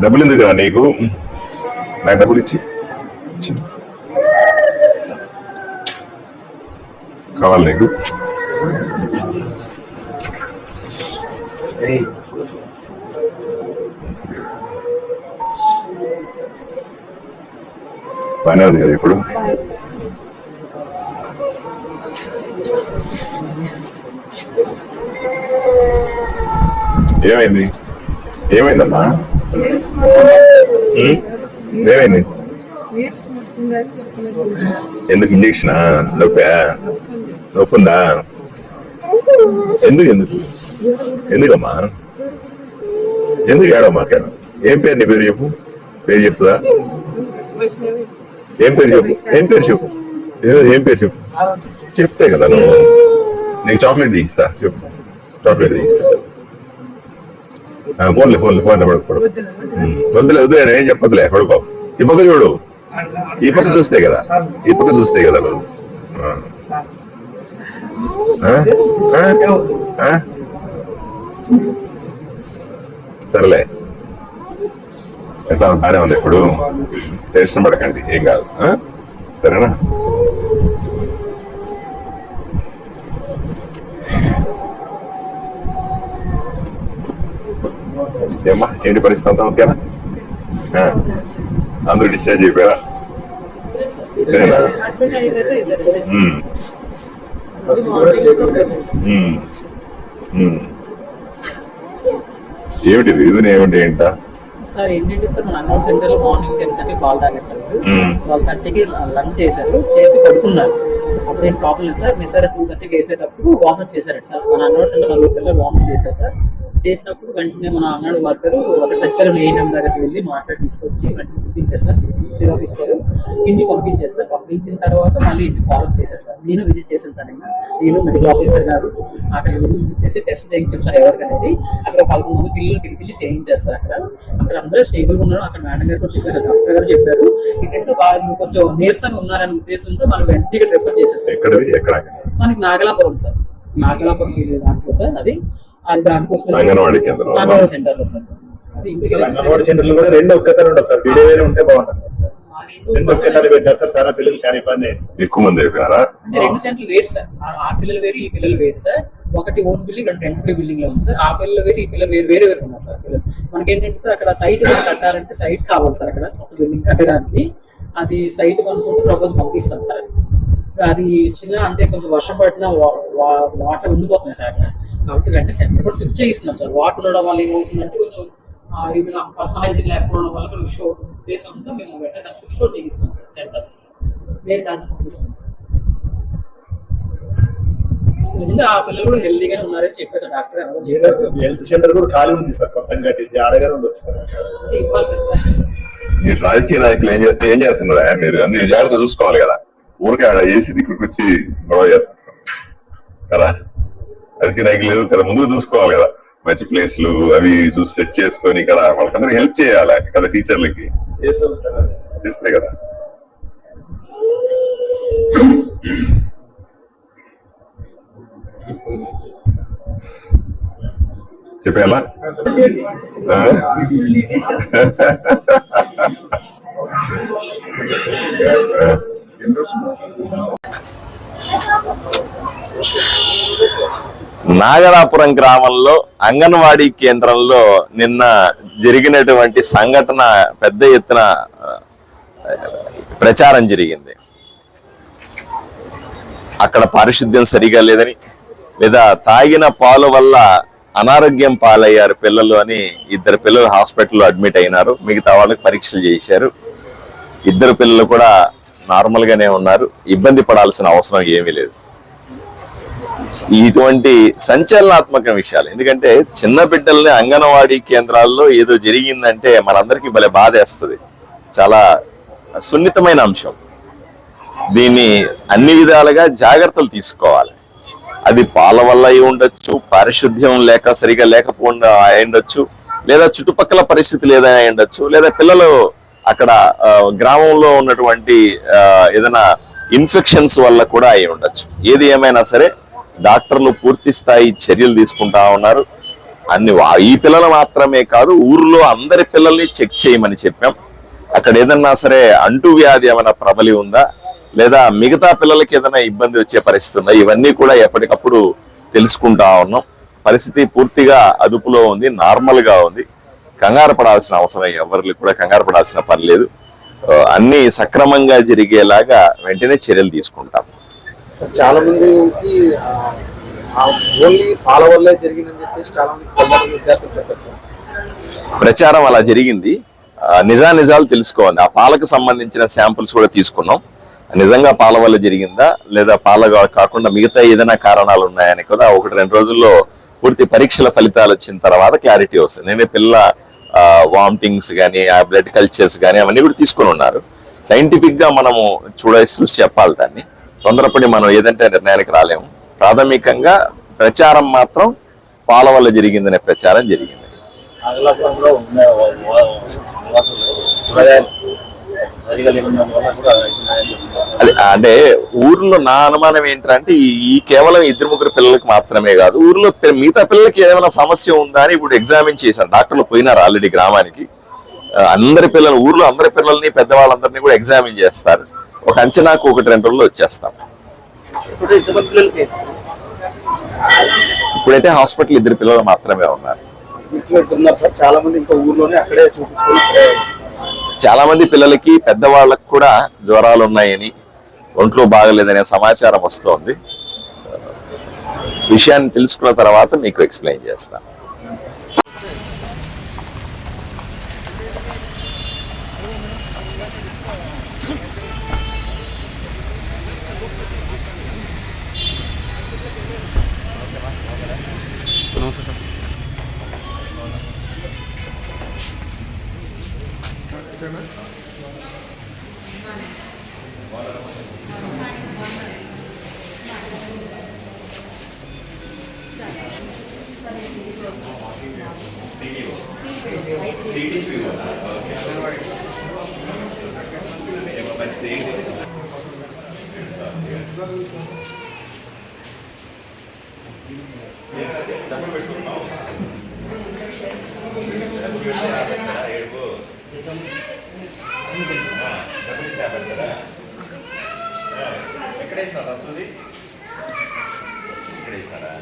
డబ్బులు ఎందుకు రా నీకు? నాకు డబ్బులు ఇచ్చి కావాలి నీకు? బాగానే ఉంది కదా ఇప్పుడు? ఏమైంది? ఏమైందమ్మా? ఏమైంది? ఎందుకు ఇంజక్షనా? నొప్పా? నొప్పుందా? ఎందుకు ఎందుకు ఎందుకమ్మా? ఎందుకు ఏడమ్మా? ఏం పేరు నీ పేరు చెప్పు. పేరు చెప్తుందా? ఏం పేరు చెప్పు. ఏం పేరు చెప్పు. ఏం పేరు చెప్పు. చెప్తే కదా నువ్వు. నీకు చాక్లెట్ తీయిస్తా. చెప్పు. చాక్లెట్ తీయిస్తా. పోన్లే పోన్లే పోన్లే పడుకో. వద్దులే వద్దులే ఏం చెప్పదులే పడుకో. ఈ పక్క చూడు. ఈ పక్క చూస్తే కదా. ఈ పక్క చూస్తే కదా నువ్వు. సరేలే ఎట్లా బాగానే ఉంది ఇప్పుడు. టెన్షన్ పడకండి, ఏం కాదు. సరేనా? ఏమ్మా ఏంటి పరిస్థితి అంతా ఓకేనా? అందరూ డిశ్చార్జ్ అయిపోయారా? ఏమిటి రీజన్ ఏమిటి? ఏంటా సార్? ఏంటంటే సార్ మన అన్నౌన్స్ సెంటర్ లో మార్నింగ్ 10:30 పాలు తాగారు సార్. 12:30కి లంచ్ చేశారు. చేసి పడుకున్నారు. అప్పుడు ఏం ప్రాబ్లం లేదు సార్. నిద్ర 2:30కి వేసేటప్పుడు వార్మప్ చేశారు సార్. మన అన్నౌన్స్ సెంటర్ 4 పిల్లలు వార్మప్ చేశారు సార్. చేసినప్పుడు వెంటనే మన అంగన్వాడీ వర్కరు ఒక సచివాలయం ఏఎన్ఎం దగ్గరికి వెళ్ళి మాట్లాడి తీసుకొచ్చి వెంటనే పంపించారు సార్. సిరప్ ఇచ్చారు. ఇంటికి పంపించారు సార్. పంపించిన తర్వాత మళ్ళీ ఇంటికి ఫాలోఅప్ చేశారు సార్. నేను విజిట్ చేశాను సార్. నేను మెడికల్ ఆఫీసర్ గారు అక్కడ విజిట్ చేసి టెస్ట్ చేయించాం సార్ ఎవరికనేది. అక్కడ 11 మంది పిల్లలు పిలిపించి చేయించారు సార్. అక్కడ అందరూ స్టేబుల్గా ఉన్నారు. అక్కడ మేడం గారు కూడా చెప్పారు, డాక్టర్ గారు చెప్పారు. ఏంటంటే వాళ్ళు కొంచెం నీరసంగా ఉన్నారనే ఉద్దేశంతో మనం వెంటనే రెఫర్ చేసేసారు. మనకి నాగలాపురం సార్. నాగలాపురం దాంట్లో సార్. అది దానికోసం అంగన్వాడీ సెంటర్ లో సార్. అంగన్వాడీ సెంటర్ లో కూడా 2 ఒక్కతను ఉండదు సార్. వీడియో వేరే ఉంటే బాగుంటుంది సార్. 2 ఒక్కతను పెట్టారు సార్. చాలా పిల్లలు చాలా ఇబ్బంది అయింది. ఎక్కువ మంది అయిపోయినారా? 2 సెంటర్లు వేరు సార్. ఆ పిల్లలు వేరు, ఈ పిల్లలు వేరు సార్. ఒకటి own building, rent free building లో ఉంది సార్. ఆ పిల్లలు వేరు, ఈ పిల్లలు వేరు వేరే వేరు ఉన్నారు సార్. పిల్లలు మనకేంటంటే సార్ అక్కడ సైట్ కట్టాలంటే సైట్ కావాలి సార్. అక్కడ ఒక బిల్డింగ్ కట్టడానికి అది సైట్ కొనుక్కుంటే ప్రపోజల్ పంపిస్తాం సార్. అది చిన్న అంటే కొంచెం వర్షం పడినా వాటర్ ఉండిపోతున్నాయి సార్. కాబట్టి వెంటనే సెంటర్ కూడా షిఫ్ట్ చేయిస్తున్నాం సార్. వాటర్ ఉండడం వల్ల ఏమవుతుందంటే కొంచెం పర్సనల్ హైజీన్ లేకపోవడం వల్ల కొంచెం షో ప్లేస్ అంతా మేము వెంటనే షిఫ్ట్ కూడా చేయిస్తున్నాం సార్. సెంటర్ వేరే దాన్ని పంపిస్తున్నాం సార్. నిజంగా ఆ పిల్లలు కూడా హెల్దీగానే ఉన్నారని చెప్పారు సార్ డాక్టర్ గారు. హెల్త్ సెంటర్ కూడా ఖాళీ ఉంది సార్. కొత్తగా కట్టింది ఆడగానే ఉండదు సార్. మీరు రాజకీయ నాయకులు ఏం చేస్తున్నారా? మీరు అన్ని జాగ్రత్త చూసుకోవాలి కదా. ఊరికే ఆడ ఏసీ దిక్కుడికి వచ్చి గొడవ చేస్తున్నారు కదా. రాజకీయ నాయకులు లేదు కదా, ముందు చూసుకోవాలి కదా. మంచి ప్లేస్లు అవి చూసి సెట్ చేసుకొని కదా వాళ్ళకందరూ హెల్ప్ చేయాలి కదా. టీచర్లకి చేస్తే కదా. చెప్పేలా నాగలాపురం గ్రామంలో అంగన్వాడీ కేంద్రంలో నిన్న జరిగినటువంటి సంఘటన పెద్ద ఎత్తున ప్రచారం జరిగింది. అక్కడ పారిశుద్ధ్యం సరిగా లేదని, లేదా తాగిన పాలు వల్ల అనారోగ్యం పాలయ్యారు పిల్లలు అని 2 పిల్లలు హాస్పిటల్లో అడ్మిట్ అయినారు. మిగతా వాళ్ళకి పరీక్షలు చేశారు. 2 పిల్లలు కూడా నార్మల్ గానే ఉన్నారు, ఇబ్బంది పడాల్సిన అవసరం ఏమీ లేదు. ఇటువంటి సంచలనాత్మక విషయాలు, ఎందుకంటే చిన్న బిడ్డల్ని అంగన్వాడీ కేంద్రాల్లో ఏదో జరిగిందంటే మనందరికీ భలే బాధేస్తుంది. చాలా సున్నితమైన అంశం. దీన్ని అన్ని విధాలుగా జాగ్రత్తలు తీసుకోవాలి. అది పాల వల్ల అయి ఉండొచ్చు, పారిశుద్ధ్యం లేక సరిగా లేకపోకుండా అయి ఉండొచ్చు, లేదా చుట్టుపక్కల పరిస్థితులు ఏదైనా అయి ఉండొచ్చు, లేదా పిల్లలు అక్కడ గ్రామంలో ఉన్నటువంటి ఏదైనా ఇన్ఫెక్షన్స్ వల్ల కూడా అయి ఉండొచ్చు. ఏది ఏమైనా సరే డాక్టర్లు పూర్తి స్థాయి చర్యలు తీసుకుంటా ఉన్నారు. ఈ పిల్లలు మాత్రమే కాదు, ఊర్లో అందరి పిల్లల్ని చెక్ చేయమని చెప్పాం. అక్కడ ఏదన్నా సరే అంటువ్యాధి ఏమైనా ప్రబలి ఉందా, లేదా మిగతా పిల్లలకి ఏదైనా ఇబ్బంది వచ్చే పరిస్థితి ఉందా, ఇవన్నీ కూడా ఎప్పటికప్పుడు తెలుసుకుంటా ఉన్నాం. పరిస్థితి పూర్తిగా అదుపులో ఉంది, నార్మల్ గా ఉంది. కంగారు పడాల్సిన అవసరం ఎవరికి కూడా కంగారు పడాల్సిన పని లేదు. అన్ని సక్రమంగా జరిగేలాగా వెంటనే చర్యలు తీసుకుంటాం. చాలా మందికి ఓన్లీ పాల వల్లే జరిగిందని చెప్పేసి చాలా మంది విద్యార్థులు చెప్పారు సార్. ప్రచారం అలా జరిగింది. నిజాలు తెలుసుకోవాలి. ఆ పాలకు సంబంధించిన శాంపుల్స్ కూడా తీసుకున్నాం. నిజంగా పాల వల్ల జరిగిందా, లేదా పాల కాకుండా మిగతా ఏదైనా కారణాలు ఉన్నాయని కూడా 1-2 రోజుల్లో పూర్తి పరీక్షల ఫలితాలు వచ్చిన తర్వాత క్లారిటీ వస్తుంది. నేను పిల్ల వామిటింగ్స్ కానీ, ఆ బ్లడ్ కల్చర్స్ కానీ అవన్నీ కూడా తీసుకొని ఉన్నారు. సైంటిఫిక్ గా మనము చూసి చెప్పాలి. దాన్ని తొందరపడి మనం ఏదంటే నిర్ణయానికి రాలేము. ప్రాథమికంగా ప్రచారం మాత్రం పాల వల్ల జరిగిందనే ప్రచారం జరిగింది. అదే అంటే ఊర్లో నా అనుమానం ఏంటంటే ఈ కేవలం 2-3 పిల్లలకి మాత్రమే కాదు, ఊర్లో మిగతా పిల్లలకి ఏమైనా సమస్య ఉందా అని ఇప్పుడు ఎగ్జామిన్ చేశారు. డాక్టర్లు పోయినారు ఆల్రెడీ గ్రామానికి. ఊర్లో అందరి పిల్లల్ని, పెద్దవాళ్ళందరినీ కూడా ఎగ్జామిన్ చేస్తారు. ఒక అంచనాకు 1-2 రోజుల్లో వచ్చేస్తాం. ఇప్పుడైతే హాస్పిటల్ 2 పిల్లలు మాత్రమే ఉన్నారు. చాలా మంది ఇంకా ఊర్లోనే అక్కడే చూపించుకుని, చాలా మంది పిల్లలకి, పెద్దవాళ్ళకి కూడా జ్వరాలు ఉన్నాయని, ఒంట్లో బాగలేదనే సమాచారం వస్తోంది. విషయాన్ని తెలుసుకున్న తర్వాత మీకు ఎక్స్ప్లెయిన్ చేస్తాను. నమస్తే సార్. ఎక్కడేసినారా?